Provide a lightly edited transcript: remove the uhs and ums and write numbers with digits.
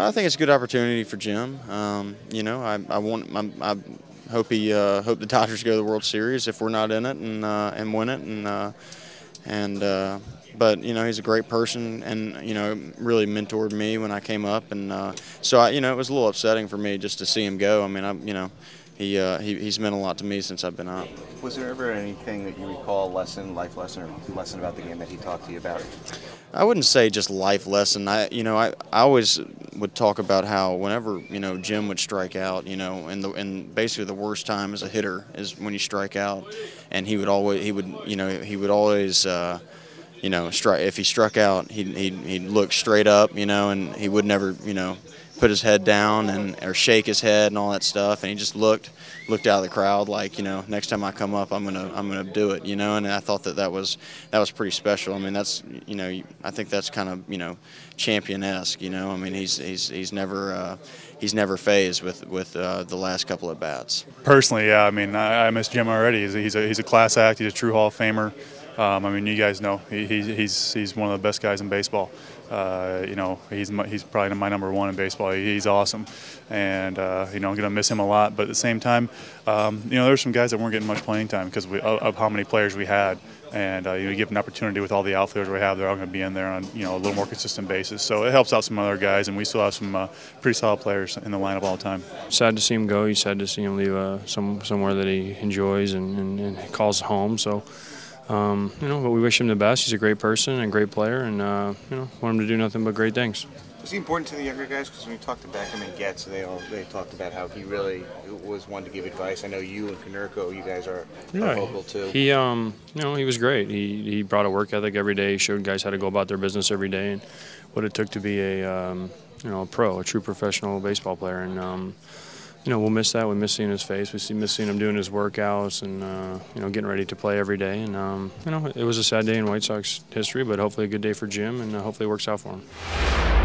I think it's a good opportunity for Jim. You know, I hope the Dodgers go to the World Series if we're not in it and win it but you know, he's a great person and you know really mentored me when I came up so you know it was a little upsetting for me just to see him go. I mean, you know, he's meant a lot to me since I've been up. Was there ever anything that you recall, life lesson, or lesson about the game that he talked to you about? I wouldn't say just life lesson. I always would talk about how whenever you know Jim would strike out, you know, and basically the worst time as a hitter is when you strike out, and he would always you know, if he struck out, he'd look straight up, you know, and he would never, you know, put his head down or shake his head and all that stuff. And he just looked out of the crowd like, you know, next time I come up, I'm gonna do it, you know. And I thought that was pretty special. I mean, that's, you know, I think that's kind of, you know, champion-esque, you know. I mean, he's never phased with the last couple of bats. Personally, yeah. I mean, I miss Jim already. He's a class act. He's a true Hall of Famer. I mean, you guys know he's one of the best guys in baseball. You know, he's probably my number one in baseball. He's awesome, and you know, I'm gonna miss him a lot. But at the same time, you know, there's some guys that weren't getting much playing time because of how many players we had, and you know, you give an opportunity with all the outfielders we have, they're all going to be in there on, you know, a little more consistent basis. So it helps out some other guys, and we still have some pretty solid players in the lineup all the time. Sad to see him go. He's sad to see him leave somewhere that he enjoys and calls home. So. You know, but we wish him the best. He's a great person and a great player, and you know, want him to do nothing but great things. Was he important to the younger guys? Because when you talked to Beckham and Getz, they talked about how he really was one to give advice. I know you and Konerko, you guys are vocal too. He, you know, he was great. He brought a work ethic every day. He showed guys how to go about their business every day and what it took to be a, you know, a true professional baseball player. And you know, we'll miss that. We miss seeing his face. We miss seeing him doing his workouts and you know, getting ready to play every day. And you know, it was a sad day in White Sox history, but hopefully a good day for Jim, and hopefully it works out for him.